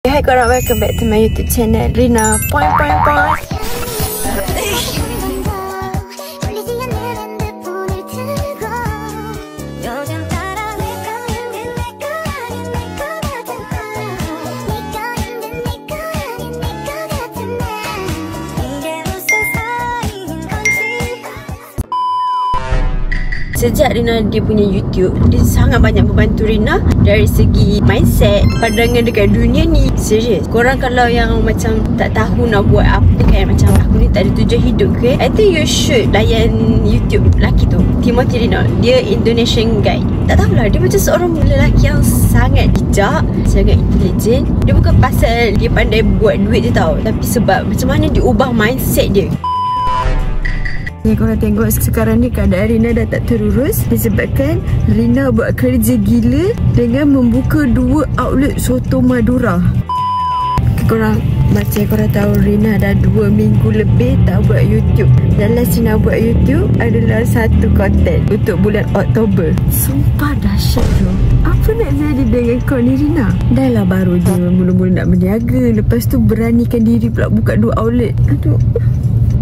Hai korang, welcome back to my YouTube channel Rina Point. Sejak Rina dia punya YouTube, dia sangat banyak membantu Rina dari segi mindset, pandangan dekat dunia ni. Serius, korang kalau yang macam tak tahu nak buat apa kan, macam aku ni tak ada tujuan hidup ke, I think you should layan YouTube lelaki tu, Timothy Reynolds. Dia Indonesian guy. Tak tahulah, dia macam seorang lelaki yang sangat bijak, sangat intelijen. Dia bukan pasal dia pandai buat duit je tau, tapi sebab macam mana dia ubah mindset dia. Ni korang tengok sekarang ni keadaan Rina dah tak terurus disebabkan Rina buat kerja gila dengan membuka 2 outlet soto Madura. Korang macam korang tahu, Rina dah 2 minggu lebih tak buat YouTube. Dan last Rina buat YouTube adalah satu konten untuk bulan Oktober. Sumpah dahsyat tu. Apa nak jadi dengan kau ni Rina? Dah lah baru je mula-mula nak berniaga, lepas tu beranikan diri pula buka 2 outlet. Aduh,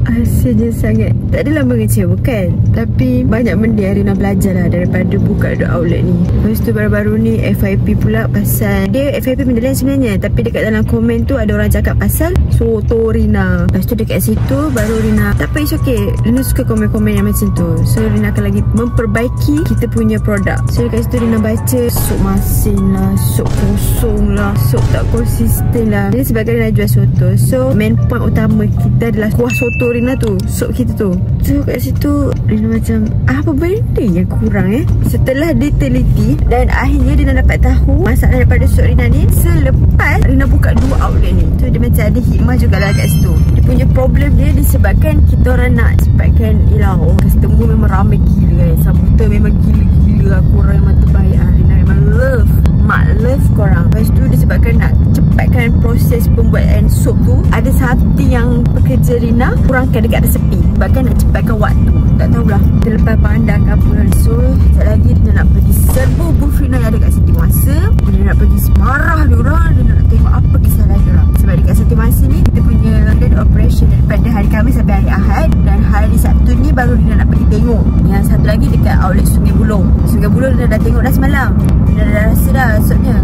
hasilnya sangat tak adalah mengecewakan, tapi banyak benda yang Rina belajar lah daripada buka 2 outlet ni. Lepas tu baru-baru ni FYP pula, pasal dia FYP benda lain sebenarnya, tapi dekat dalam komen tu ada orang cakap pasal soto Rina. Lepas tu dekat situ baru Rina, tak apa, it's okay, Rina suka komen-komen yang macam tu. So Rina akan lagi memperbaiki kita punya produk. So dekat situ Rina baca sup masin lah, sup kosong lah, sup tak konsisten lah. Jadi sebagai Rina jual soto, so main point utama kita adalah kuah soto Rina tu, sup kita tu. So kat situ Rina macam apa benda yang kurang Setelah diteliti dan akhirnya Rina dapat tahu masalah daripada sup Rina ni selepas Rina buka 2 outlet ni. So dia macam ada hikmah jugalah kat situ. Dia punya problem dia disebabkan kita orang nak cepatkan, customer memang ramai gila kan, sambutan memang gila-gila. Korang memang terbaik, Rina memang love, mak love korang. Lepas tu disebabkan nak cepatkan proses pembuatan sup tu, ada satu yang pekerja Rina kurangkan dekat resepi sebabkan nak cepatkan waktu. Tak tahulah terlepas pandang ke apa. So sekejap lagi Rina nak pergi serbu booth Rina yang ada kat Siti Masa. Rina nak pergi semarah diorang, Rina nak tengok apa kesalahan diorang. Sebab dekat Siti Masa ni kita punya London operation daripada hari Khamis sampai hari Ahad, dan hari Sabtu ni baru Rina nak pergi tengok. Yang satu lagi dekat outlet Sungai Buloh. Sungai Buloh Rina dah tengok dah semalam. Rina dah rasa dah sopnya.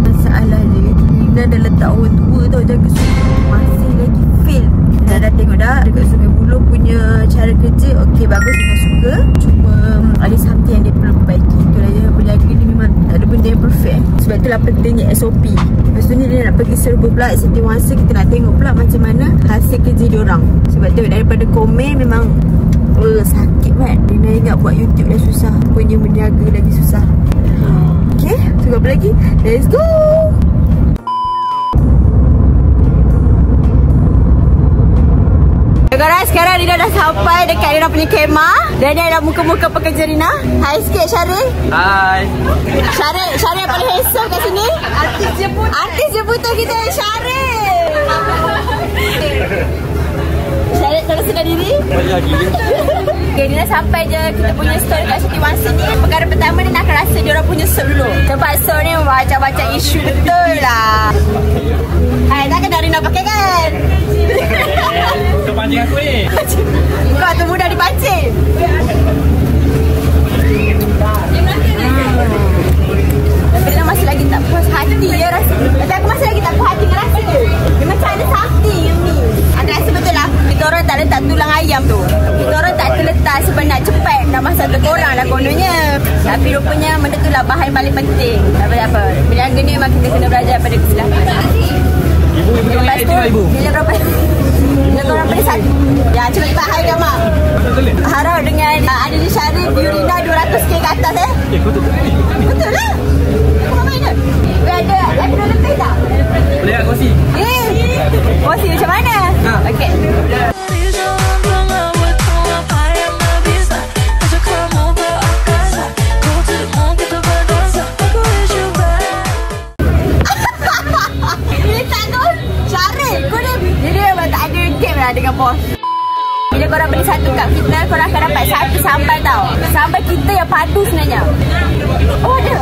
Masalah dia, Rina dah letak orang tua tau jaga sungai, masih lagi fail. Rina dah tengok dah dekat Sungai Buloh punya cara kerja, okey bagus, Rina suka. Cuma ada something yang dia perlu perbaiki. Itulah je, berniaga ni memang tak ada benda yang perfect. Sebab itulah pentingnya SOP. Lepas tu ni Rina nak pergi serbu pula Siti Masa. Kita nak tengok pula macam mana hasil kerja diorang. Sebab tu daripada komen memang sakit kan. Rina ingat buat YouTube dah susah, punya berniaga lagi susah. Okay, tunggu apa lagi? Let's go! Korang, sekarang Rina dah sampai dekat Rina punya kemah. Dan ni adalah muka-muka pekerja Rina. Hai sikit Syaril. Hai. Syaril paling handsome kat sini. Artis jemputan kita, Syaril. Syaril, tolong sedar diri. Okay, Rina sampai je kita punya store kat Siti Masa ni. Perkara pertama Rina akan rasa diorang punya sup dulu. Sebab sup ni macam-macam isu betul lah. Hai, takkan nak Rina pakai kan? Kau pancing aku ni. Kau tu mudah dipancing. Tapi Rina masih lagi tak puas hati ya rasa. Tapi aku masih lagi tak puas hati dengan rasa dia. Dia macam ada something yang ni. Aku rasa betul lah, kita orang tak letak tulang ayam tu. Kita orang tak terletak sebab nak cepat, nak masak untuk korang lah kononnya. Tapi rupanya benda tu lah bahan paling penting. Tak apa-apa, berniaga ni memang kita kena belajar daripada kesalahan. Ibu lepas tu, bila berapa? Bila korang beli satu. Ya, cuba kita harga mak. Harap dengan ada di Syarif, Rina 200k ke atas betul. Betul lah. Aku nak main ke? Ada lebih tak? Boleh tak kongsi? Kongsi macam mana? Okey. Dengan bos. Bila korang beli satu kat Fitness, korang akan dapat satu sambal tau. Sambal kita yang padu sebenarnya. Oh ada.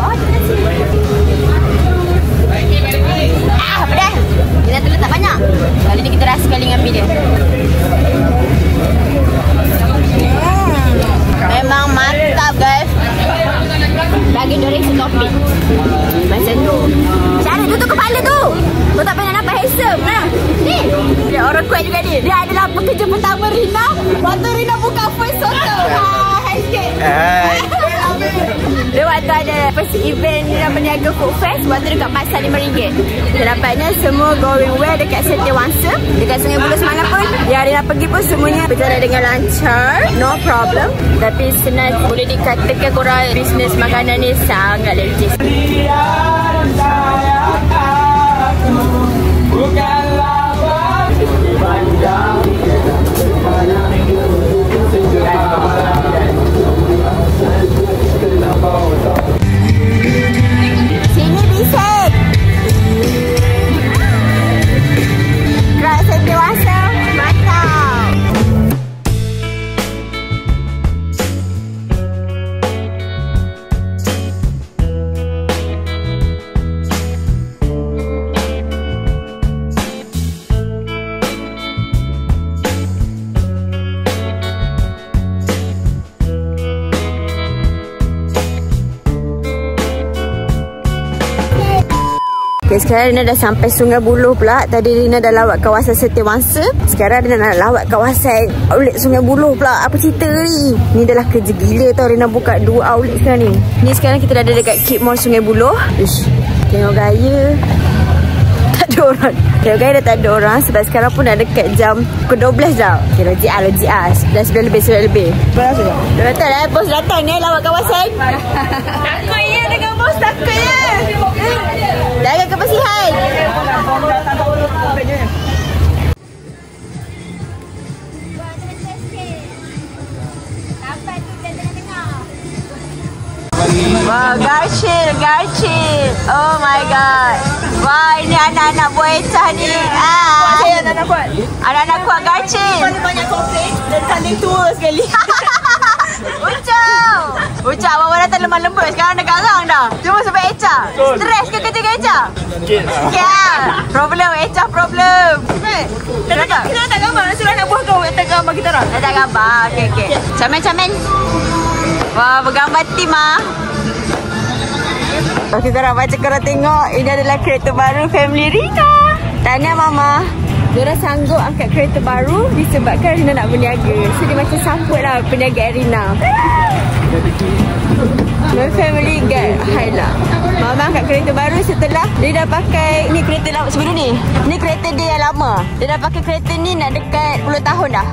Rina tu. Kau tak pernah nampak handsome lah. Ni. Dia orang kuat juga dia. Dia adalah pekerja pertama Rina. Waktu Rina buka first soto. Hai sikit. Dia waktu ada first event Rina Berniaga Food Fest. Waktu dekat pasar RM5. Dapatnya semua going well dekat Setiawangsa. Dekat Sungai Buloh semalam pun yang Rina pergi pun semuanya berjalan dengan lancar. No problem. Tapi senang boleh dikatakan korang bisnes makanan ni sangat legit. Sini bisik. Gerak Setiawangsa. Mantap. Okay, sekarang Rina dah sampai Sungai Buloh pula. Tadi Rina dah lawat kawasan Setiawangsa. Sekarang Rina nak lawat kawasan outlet Sungai Buloh pula. Apa cerita ni? Ni dah lah kerja gila tau. Rina buka 2 outlet sekarang ni. Ni sekarang kita dah ada dekat Keep Mall Sungai Buloh. Ish, tengok gaya. Tak ada orang. Tengok gaya dah tak ada orang. Sebab sekarang pun dah dekat jam pukul 12 dah. Okay, logik lah. Dah 9 lebih. Berapa sudah? Dah datang dah. Bos datang ni lawat kawasan. Takut ya dengan bos. Takut ya. Jaga kebersihan. Wah, garcil. Oh my god. Wah, ini anak-anak buah Ecah ni. Saya anak-anak kuat. Anak-anak kuat garcil. Banyak komplain dan saling tua sekali. Ucap bawa datang lemah lembut. Sekarang dah garang dah. Cuma sebab Ecah. Stres ke kerja dengan Ecah? Sikit lah. Problem Ecah problem. Kenapa? Kita tak gambar. Suruh anak buah kau tak gambar kita orang. Tak gambar. Okay. Camen. Wah, bergambar tim ah. Kita orang baca korang tengok. Ini adalah kereta baru family Rina. Tahniah Mama. Diorang sanggup angkat kereta baru disebabkan Rina nak berniaga. So dia macam support lah perniagaan Rina. My family get high lah. Mama angkat kereta baru setelah dia dah pakai ni kereta lama sebelum ni. Ni kereta dia yang lama. Dia dah pakai kereta ni nak dekat 10 tahun dah.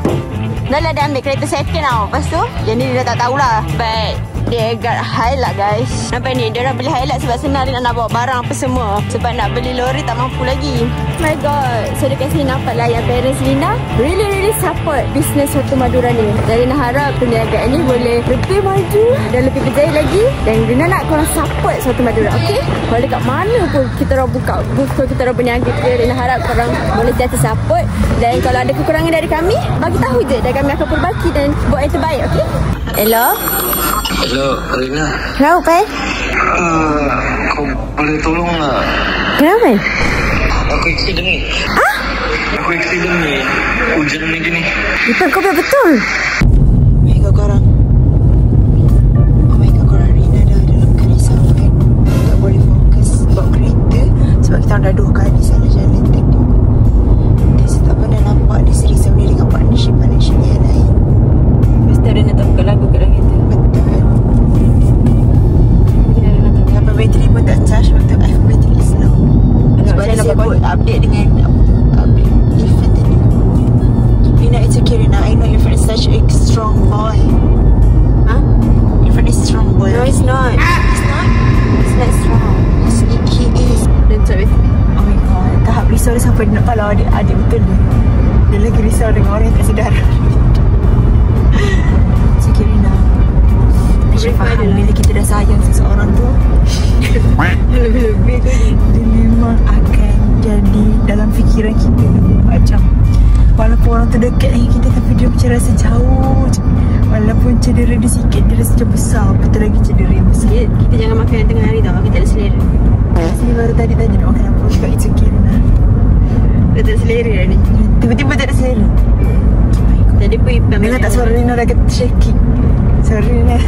Dah lah dia ambil kereta second tau. Lepas tu yang ni dia dah tak tahulah. But dia got highlight guys. Nampak ni, dia dah beli highlight sebab senang dia nak bawa barang apa semua. Sebab nak beli lori tak mampu lagi. My god. So dekat sini nampak lah yang parents Rina really support bisnes Soto Madura ni. Dan Rina harap perniagaan ni boleh lebih maju dan lebih berjaya lagi. Dan Rina nak korang support Soto Madura, okay? Kalau dekat mana pun kita orang buka booth, kalau kita orang berniaga ke, Rina harap korang boleh jatuh support. Dan kalau ada kekurangan dari kami, bagi tahu je. Dan kami akan perbaiki dan buat yang terbaik, okay? Hello Rina. Kenapa, Pai? Kau boleh tolong tak? Kenapa? Aku accident ni. Aku accident ni. Hujan ni gini. Ipan kau betul. Oh my god korang. Rina dah dalam kerisauan. Tak boleh fokus bawa kereta. Sebab kita dah 2 kali salah jalan tadi. Dia tak pernah nampak dia serisau dia dengan partnership yang lain. Mesti Rina tak buka lagu kat dalam kereta. Bateri pun tak charge waktu bateri is low. Sebab dia sebut update dengan update event tadi. Rina, it's okay Rina. I know your friend is such a strong boy. Huh? Your friend is strong boy. No, it's not. It's not? It's not strong. Yes, he is. Don't talk with me. Oh my god. Tahap risau dia sampai nak kalau adik betul ni. Dia lagi risau dengan orang yang tak sedar. It's okay Rina. Saya faham bila kita dah sayang seseorang tu lebih-lebih dia memang akan jadi dalam fikiran kita macam walaupun orang tu dekat dengan kita tapi dia macam rasa jauh je. Walaupun cedera dia sikit dia rasa macam besar. Betul lagi cedera yang besar. Kita jangan makan yang tengah hari tau. Kita ada selera. Sini baru tadi tanya nak makan apa. Cakap it's okay Rina. Dah tak selera dah ni. Tiba-tiba tak ada selera. Tadi pun Ipam Dengar tak suara Rina dah kata shaking. Sorry Rina.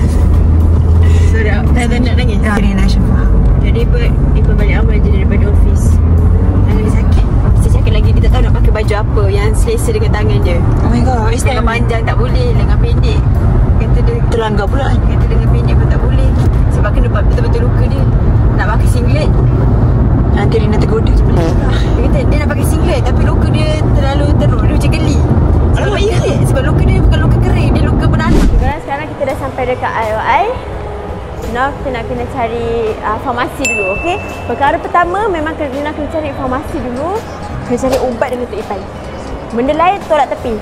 Sorry, tak nak nangis. Rina Syafah. Jadi Ipam balik awal je daripada office. selesa dengan tangan dia. Oh my god, Lengan panjang tak boleh, lengan pendek kata dia terlanggar pula. kata lengan pendek pun tak boleh. Sebab kena buat betul-betul luka dia. Nak pakai singlet, Nanti Rina tergoda sebenarnya. dia kata dia nak pakai singlet tapi luka dia terlalu teruk, dia macam geli. Sebab Alamak, ya? sebab luka dia bukan luka kering, dia luka beranak. Sekarang kita dah sampai dekat IOI. Now kita nak kena cari farmasi dulu, okey? Perkara pertama memang kena cari farmasi dulu. Kena cari ubat dengan Tok Ipan. Benda lain tolak tepi.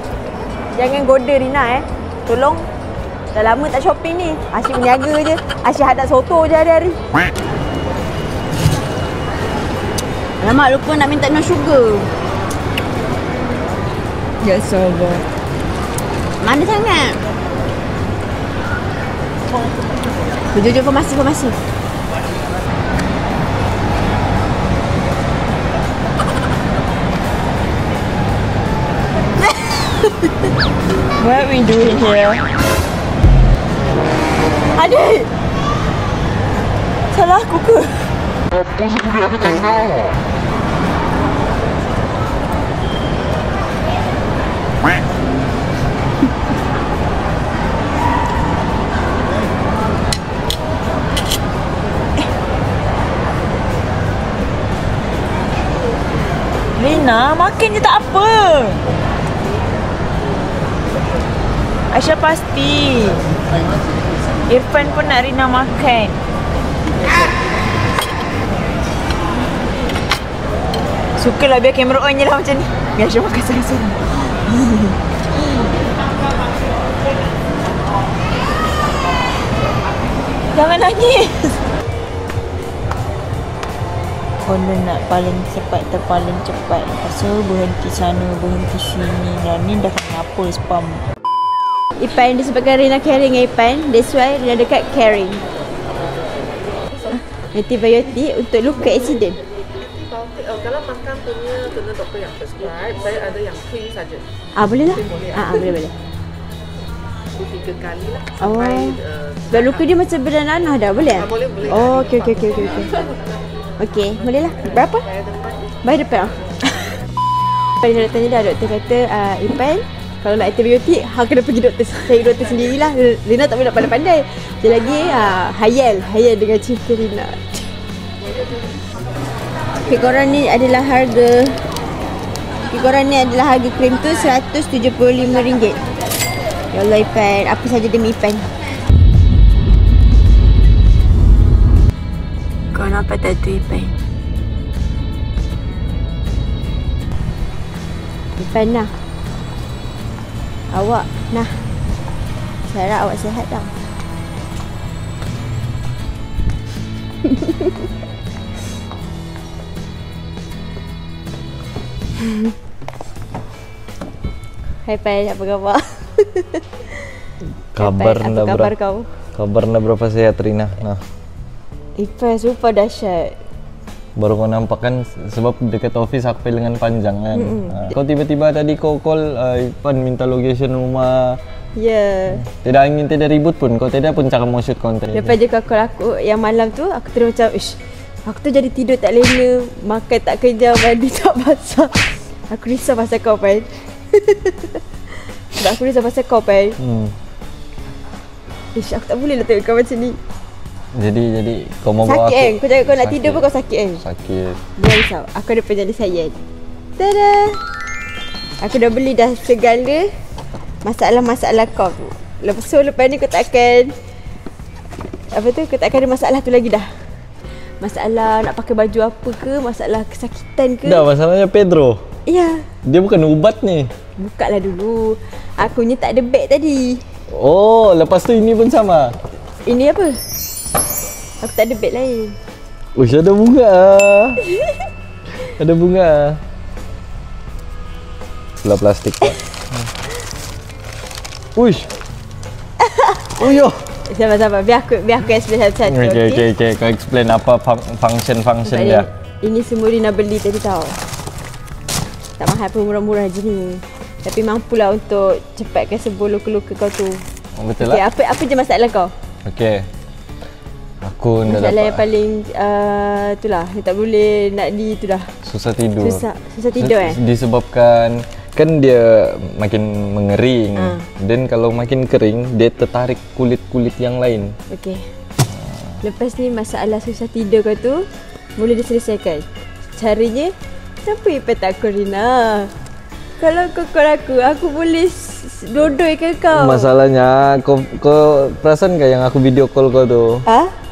Jangan goda Rina Tolong. Dah lama tak shopping ni. Asyik berniaga je. Asyik hadap soto je hari-hari. Alamak, lupa nak minta no sugar. Ya sabar. Mana sangat? Jujur farmasi. What are we doing here? Adik! Salah aku ke? Rina, makan je tak apa. Aisyah pasti. Irfan pun nak Rina makan. Sukalah biar kamera on je lah macam ni. Biar Aisyah makan sorang-sorang. Jangan nangis. Corner nak paling cepat terpaling cepat. Lepas tu berhenti sana, berhenti sini. Dan ni dah kenapa spam. Ipan disebabkan Rina caring dengan Ipan. That's why Rina dekat caring. Antibiotik untuk luka accident. Kalau makan punya kena doktor yang prescribe, saya ada yang cream saja. Boleh lah. Boleh. Boleh. 3 kali lah Oh. sampai Sebab luka dia macam bernanah dah, boleh? boleh. Oh, okey. Okey, boleh lah. Berapa? Bayar depan. Pada datang ni dah doktor kata Ipan kalau nak antibiotik kena pergi doktor. Cari doktor sendirilah. Rina tak boleh nak pandai-pandai. Sekali lagi Hayal dengan cerita Rina. Okay, korang ni adalah harga krim tu RM175. Ya Allah Ipan, apa saja demi Ipan. Kau nampak tak tu Ipan? Ipan nah. Awak nah. Saya harap awak sihat tau. Hai Pai, apa khabar? Kabar Apa anda khabar kau? Kabar anda berapa sehat Rina? Nah, Ipan super dahsyat. baru kau nampak kan sebab dekat office aku lengan panjang kan. Kau tiba-tiba tadi kau call Ipan minta location rumah. Ya. Tidak ribut pun. Kau tidak pun cakap mau shoot konten. Lepas je kau call aku yang malam tu, aku terus macam aku tu jadi tidur tak lena, makan tak kejam, mandi tak basah. Aku risau pasal kau Pai. Sebab aku risau pasal kau Pai. Aku tak boleh lah tengok kau macam ni. Jadi kau mau bawa Sakit aku? Kau cakap kau nak tidur pun kau sakit Sakit. Jangan risau, aku ada penjadi sayang. Tada! Aku dah beli dah segala masalah-masalah kau. Lepas ni kau takkan kau takkan ada masalah tu lagi dah. Masalah nak pakai baju apa ke, masalah kesakitan ke. Dah, masalahnya Pedro. Ya. Dia bukan ubat ni. Buka lah dulu. Akunya tak ada beg tadi. Oh, lepas tu ini pun sama. Ini apa? Aku tak ada beg lain. Uish, ada bunga. Ada bunga. Sebelah plastik Pak. Uish. Oh yo. Sabar. Biar aku explain satu-satu. Okay. Kau explain apa function dia. Ini semua Rina beli tadi tau. Tak mahal pun, murah-murah je ni. Tapi mampulah untuk cepatkan sembuh luka-luka kau tu. Oh, betul Okay, lah. apa je masalah kau? Okay. Aku dah Masalah dapat yang paling itulah, ni tak boleh nak tu dah. susah tidur. Susah tidur Disebabkan kan dia makin mengering. Dan kalau makin kering, dia tertarik kulit-kulit yang lain. Okey. Lepas ni masalah susah tidur kau tu boleh diselesaikan. Caranya, kenapa Ipan tak call Rina? Kalau kau call aku boleh dodoi ke kau? Masalahnya, kau perasan ke yang aku video call kau tu?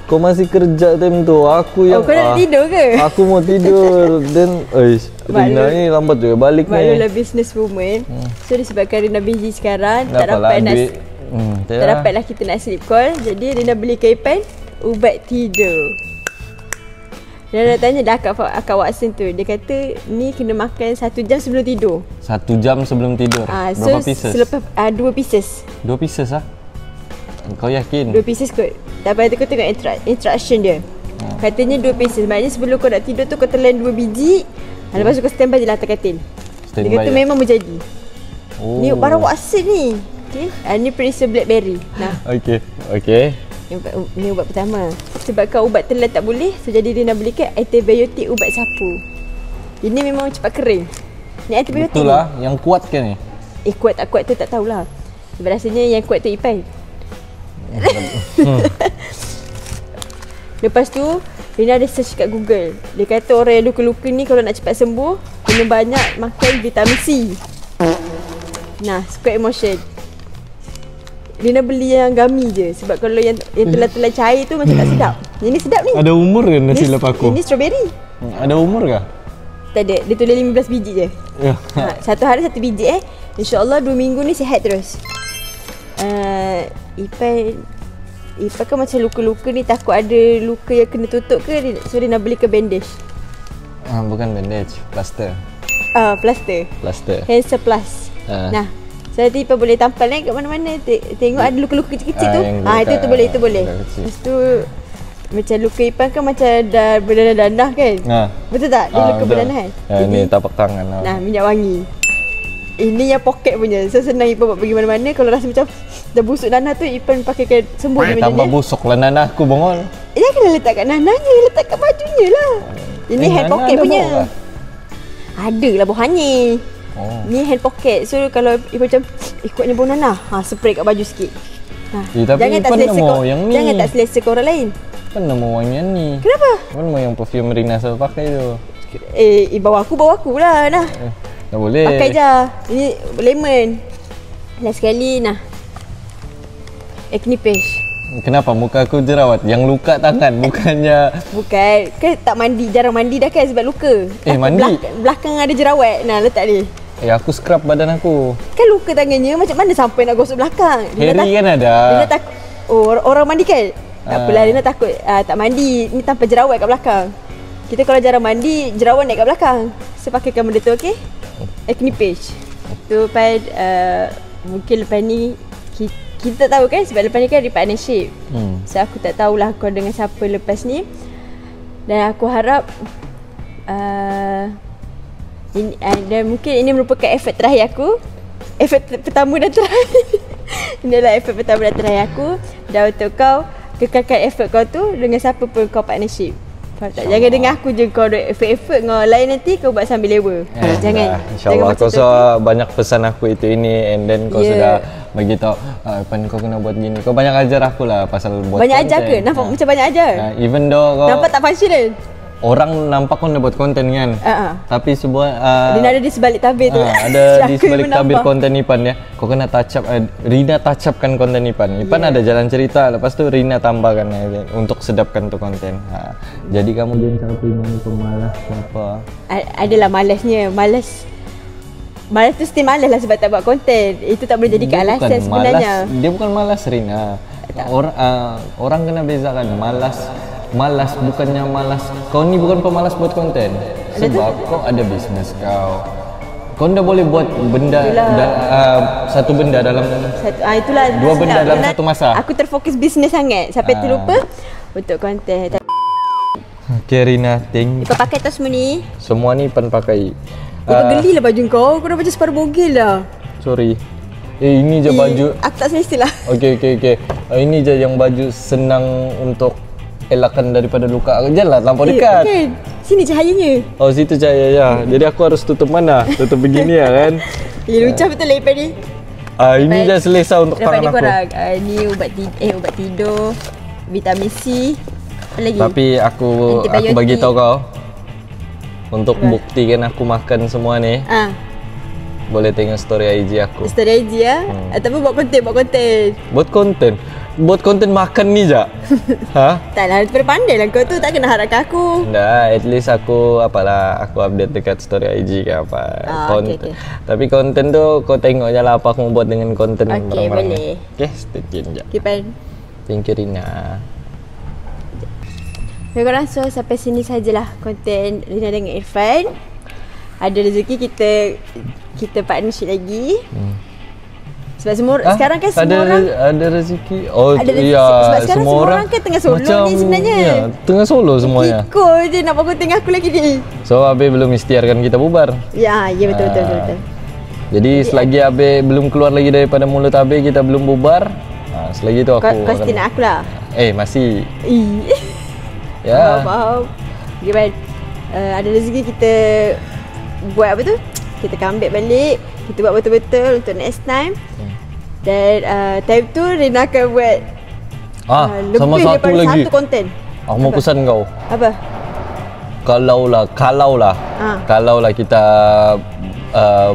Kau masih kerja time tu. Aku yang kau nak tidur ke? Aku mau tidur. Dan Rina ni lambat juga balik ni. Maklulah business woman. So disebabkan Rina busy sekarang, tak dapatlah kita nak sleep call. Jadi Rina belikan Ipan ubat tidur. Dia dah tanya dah akak Watson tu. Dia kata ni kena makan 1 jam sebelum tidur. 1 jam sebelum tidur? Berapa pieces? Selepas 2 pieces. 2 pieces ah? Kau yakin? 2 pieces kot. Lepas tu kau tengok instruction dia. Katanya 2 pieces. Maknanya sebelum kau nak tidur tu kau telan 2 biji. Lepas tu kau standby je lah atas katil. Dia kata memang berjadi. Ni barang Watson ni. Okay. Ni Prince Blackberry. Nah. Okay. Ni ubat pertama. Sebab kau ubat telan tak boleh, so jadi dia nak belikan antibiotik ubat sapu. Ini memang cepat kering. Ni antibiotik. Betul lah, yang kuat ke ni? Kuat tak kuat tu tak tahulah. Sebab rasanya yang kuat tu Ipan. Lepas tu Rina ada search kat Google. Dia kata orang yang luka-luka ni kalau nak cepat sembuh, kena banyak makan vitamin C. Nah, square emotion. Rina beli yang gummy je. Sebab kalau yang telan-telan cair tu macam tak sedap. Yang ni sedap ni. Ada umur ke nasi silap aku? Ini strawberry. Ada umur ke? Tak ada. Dia tulis 15 biji je. Satu hari 1 biji InsyaAllah 2 minggu ni sihat terus. Ipan kan macam luka-luka ni, takut ada luka yang kena tutup ke? So dia nak beli ke bandage? Bukan bandage, plaster. Plaster. Handsome plus. Nah, so nanti Ipan boleh tampal kat mana-mana. Tengok ada luka-luka kecil-kecil tu. Itu boleh. Lepas tu macam luka Ipan kan macam dah berdanah-danah kan? Betul tak? Dia luka berdanah kan? Ini tapak tangan. Nah, minyak wangi. Ini yang poket punya. So senang Ipan buat pergi mana-mana. Kalau rasa macam dah busuk nanah tu, Ipan pakaikan sembuh je macam ni. Tambah busuk lah nanah aku bongol. Jangan letak kat nanahnya, letak kat bajunya lah. Ini hand pocket punya. Ada lah bau hanyir. Ni hand pocket. So kalau Ipan macam kuatnya bau nanah, spray kat baju sikit. Tapi jangan tak selesa ke orang lain. Ipan nak mau wangian ni. Kenapa? Ipan mau yang perfume Rina selalu pakai tu. Bawa aku lah. Nah. Tak boleh. Pakai je. Ini lemon. Last sekali nah. Acne paste. Kenapa muka aku jerawat? Yang luka tangan bukannya. Bukan. Kan tak mandi, jarang mandi dah kan sebab luka. Mandi. Belakang ada jerawat. Nah, letak ni. Aku scrub badan aku. Kan luka tangannya, macam mana sampai nak gosok belakang? Hairy kan ada. Dia takut. Orang mandi kan? Tak apalah, dia takut tak mandi. Ni tanpa jerawat kat belakang. Kita kalau jarang mandi, jerawat naik kat belakang. So pakaikan benda tu, okey? Acne paste. Tu lepas mungkin lepas ni kita tak tahu kan, sebab lepas ni kan ada partnership. So aku tak tahulah kau dengan siapa lepas ni. Dan aku harap dan mungkin ini merupakan effort terakhir aku. Effort pertama dan terakhir. Ini adalah effort pertama dan terakhir aku. Dan untuk kau, kekalkan effort kau tu dengan siapa pun kau partnership. Jangan dengan aku je kau ada effort dengan lain, nanti kau buat sambil lewa. Jangan. InsyaAllah kau banyak pesan aku itu ini, and then kau sudah bagi tahu Ipan kau kena buat gini. Kau banyak ajar aku lah pasal buat banyak ajar ke? Nampak macam banyak ajar? Even though kau nampak tak functional. Orang nampak kau nak buat konten kan? Tapi sebuah Rina ada di sebalik tabir tu. Ada di sebalik tabir konten Ipan ya. Kau kena touch up, Rina touch upkan konten Ipan. Ipan ada jalan cerita, lepas tu Rina tambahkan untuk sedapkan tu konten. Jadi kamu jangan sampai ini pemalas apa. Adalah malasnya, malas tu still malas lah sebab tak buat konten. Itu tak boleh jadi alasan sebenarnya. Dia bukan malas Rina. Orang kena bezakan malas bukannya malas. Kau ni bukan pemalas buat konten. Sebab kau ada bisnes kau. Kau dah boleh buat benda satu benda dalam itulah dua benda dalam satu masa. Aku terfokus bisnes sangat sampai terlupa untuk konten. Okay Rina, thank. Kau pakai tas semua ni? Semua ni Ipan pakai. Kau geli lah baju kau. Kau dah macam separuh bogel lah. Sorry. Ini je baju. Aku tak selesa lah. Okay. Ini je yang baju senang untuk elakkan daripada luka. Janganlah terlampau dekat. Okay. Sini cahayanya. Oh, situ cahaya ya. Jadi aku harus tutup mana? Tutup begini ya kan? Lucah betul lepas ni. Ini je selesa untuk Dapat tangan ni aku. korang. Ni ubat tidur, vitamin C. Apa lagi? Tapi aku Antibiotik. bagi tahu kau. Untuk buktikan aku makan semua ni, boleh tengok story IG aku. Story IG ya. Ataupun buat konten. Buat konten makan ni je. Ha? Tak lah, pandai lah kau tu. Tak kena harap kat aku. Dah, at least aku aku update dekat story IG ke apa. Okay. Tapi konten tu kau tengok je lah apa aku mau buat dengan konten Okay, boleh. Okay, stay tune je. Okay, Pan. Thank you Rina. Okay korang, so sampai sini sajalah konten Rina dengan Irfan. Ada rezeki kita partnership lagi. Sebab semua sekarang kan semua orang ada rezeki. Oh ada rezeki. ya, Sebab sekarang semua orang kan tengah solo macam, ni sebenarnya. Ya, tengah solo semuanya. Kiko je nak buat konten aku lagi ni. So Abe belum ikhtiarkan kita bubar. Ya betul. Jadi selagi Abe belum keluar lagi daripada mulut Abe, kita belum bubar. Selagi tu aku Kau setia nak aku lah. Masih. Ya. Faham. Okay, Pan. Ada rezeki kita buat apa tu? Kita comeback balik. Kita buat betul-betul untuk next time. Dan time tu Rina akan buat sama lebih satu daripada lagi. satu konten. Aku mau pesan kau. Apa? Kalau lah kita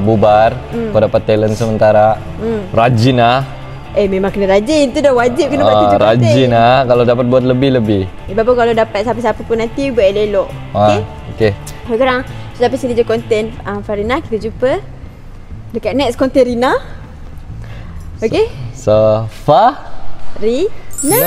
bubar, kau dapat talent sementara. Rajin lah. Memang kena rajin. Itu dah wajib kena buat 7 konten. Rajin lah. Kalau dapat buat lebih-lebih. Apa kalau dapat siapa-siapa pun nanti buat elok. Okay? Okay. Okay korang, so sampai sini je konten Farina. Kita jumpa dekat next konten Rina. Okay? Rina.